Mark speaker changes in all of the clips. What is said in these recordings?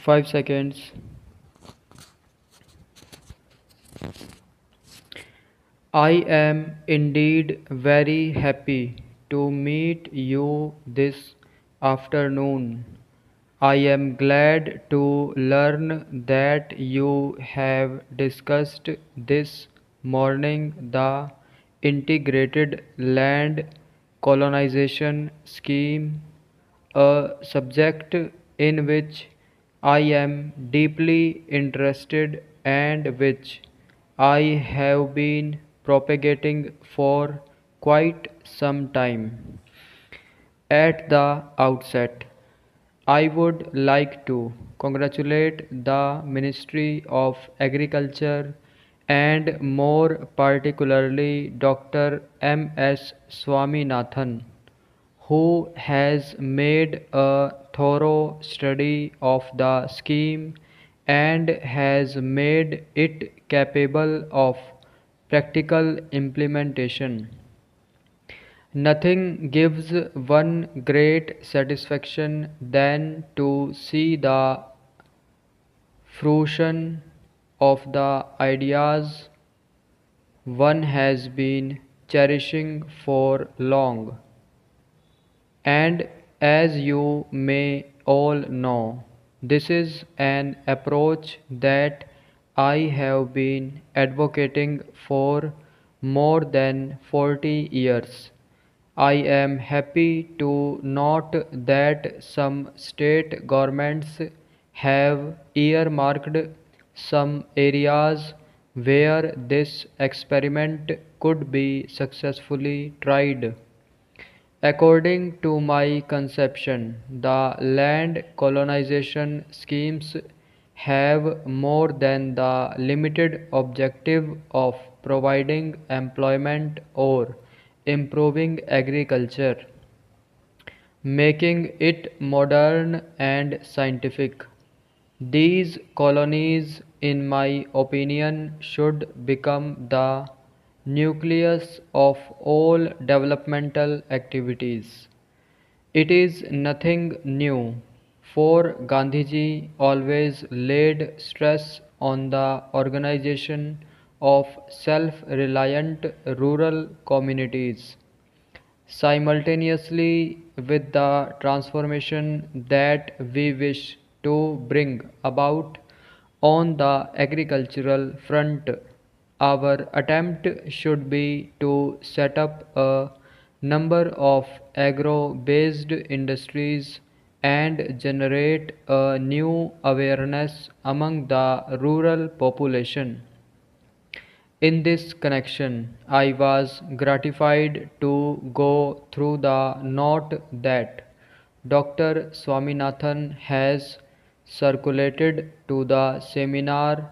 Speaker 1: 5 seconds. I am indeed very happy to meet you this afternoon. I am glad to learn that you have discussed this morning the integrated land colonization scheme, a subject in which I am deeply interested and which I have been propagating for quite some time. At the outset, I would like to congratulate the Ministry of Agriculture and more particularly Dr. M.S. Swaminathan, who has made a thorough study of the scheme and has made it capable of practical implementation. Nothing gives one great satisfaction than to see the fruition of the ideas one has been cherishing for long. And as you may all know, this is an approach that I have been advocating for more than 40 years. I am happy to note that some state governments have earmarked some areas where this experiment could be successfully tried. According to my conception, the land colonization schemes have more than the limited objective of providing employment or improving agriculture, making it modern and scientific. These colonies, in my opinion, should become the nucleus of all developmental activities. It is nothing new, for Gandhiji always laid stress on the organization of self-reliant rural communities. Simultaneously with the transformation that we wish to bring about on the agricultural front, our attempt should be to set up a number of agro-based industries and generate a new awareness among the rural population. In this connection, I was gratified to go through the note that Dr. Swaminathan has circulated to the seminar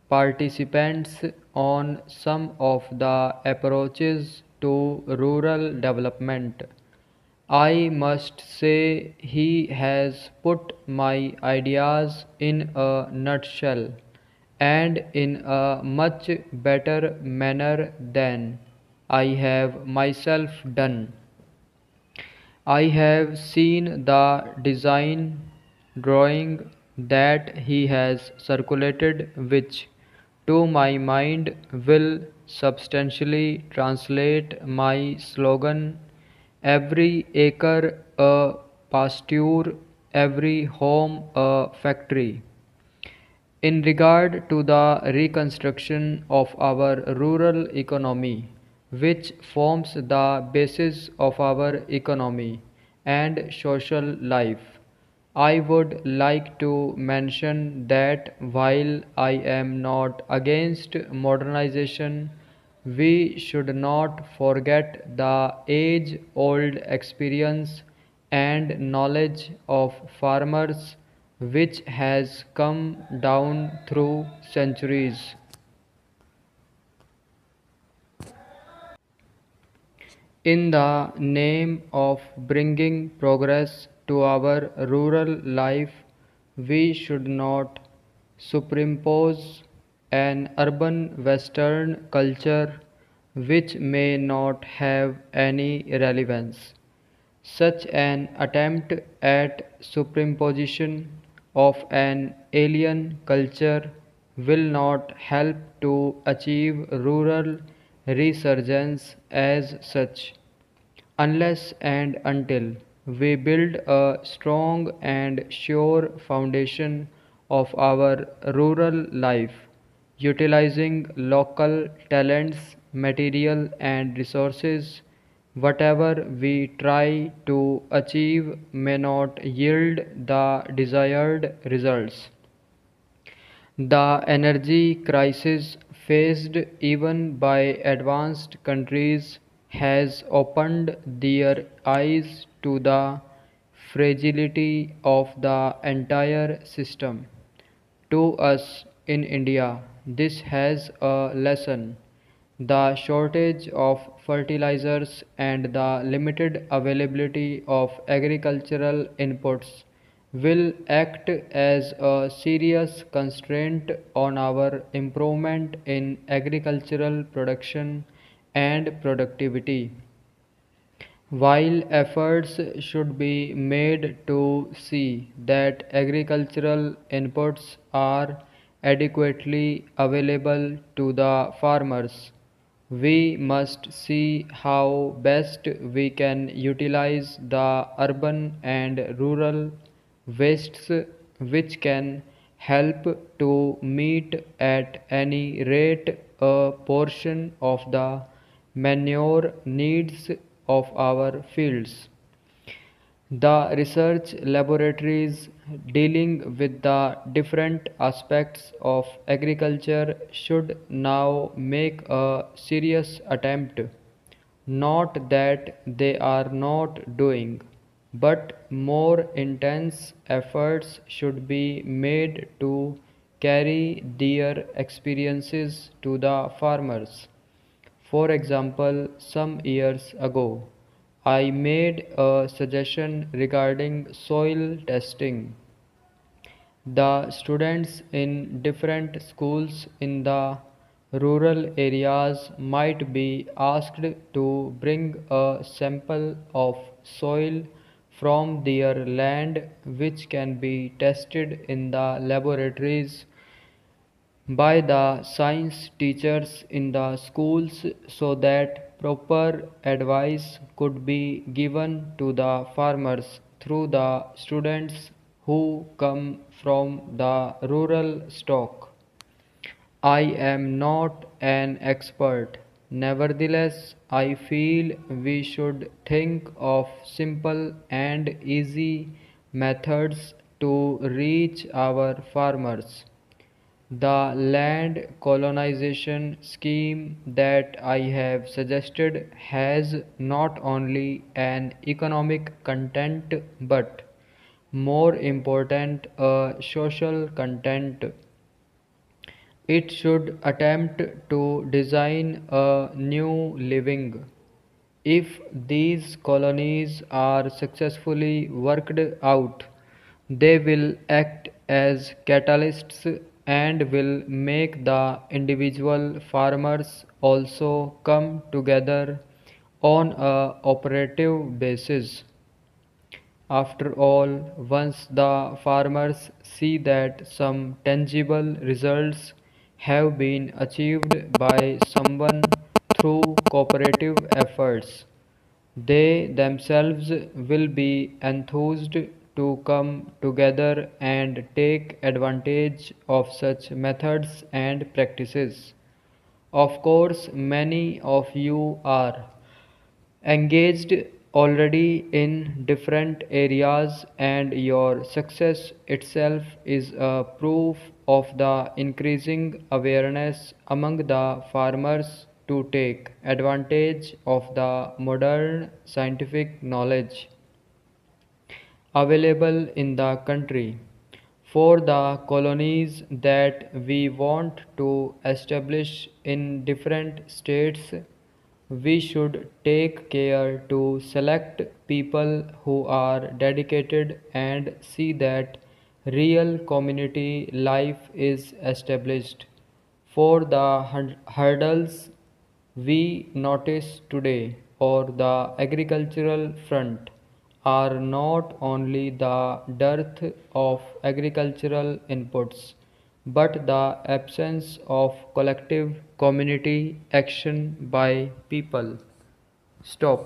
Speaker 1: participants on some of the approaches to rural development. I must say he has put my ideas in a nutshell and in a much better manner than I have myself done. I have seen the design drawing that he has circulated, which, to my mind, will substantially translate my slogan: every acre a pasture, every home a factory. In regard to the reconstruction of our rural economy, which forms the basis of our economy and social life, I would like to mention that while I am not against modernization, we should not forget the age old experience and knowledge of farmers which has come down through centuries. In the name of bringing progress to our rural life, we should not superimpose an urban Western culture which may not have any relevance. Such an attempt at superimposition of an alien culture will not help to achieve rural resurgence as such, unless and until we build a strong and sure foundation of our rural life, utilizing local talents, material, and resources. Whatever we try to achieve may not yield the desired results. The energy crisis faced even by advanced countries has opened their eyes to the fragility of the entire system. To us in India, this has a lesson. The shortage of fertilizers and the limited availability of agricultural inputs will act as a serious constraint on our improvement in agricultural production and productivity. While efforts should be made to see that agricultural inputs are adequately available to the farmers, we must see how best we can utilize the urban and rural wastes which can help to meet at any rate a portion of the manure needs of our fields. The research laboratories dealing with the different aspects of agriculture should now make a serious attempt. Not that they are not doing, but more intense efforts should be made to carry their experiences to the farmers. For example, some years ago, I made a suggestion regarding soil testing. The students in different schools in the rural areas might be asked to bring a sample of soil from their land which can be tested in the laboratories by the science teachers in the schools so that proper advice could be given to the farmers through the students who come from the rural stock. I am not an expert. Nevertheless, I feel we should think of simple and easy methods to reach our farmers. The land colonization scheme that I have suggested has not only an economic content but, more important, a social content. It should attempt to design a new living. If these colonies are successfully worked out, they will act as catalysts and will make the individual farmers also come together on a operative basis. After all, once the farmers see that some tangible results have been achieved by someone through cooperative efforts, they themselves will be enthused to come together and take advantage of such methods and practices. Of course, many of you are engaged already in different areas, and your success itself is a proof of the increasing awareness among the farmers to take advantage of the modern scientific knowledge available in the country. For the colonies that we want to establish in different states, we should take care to select people who are dedicated and see that real community life is established. For the hurdles we notice today or the agricultural front, are not only the dearth of agricultural inputs, but the absence of collective community action by people. Stop.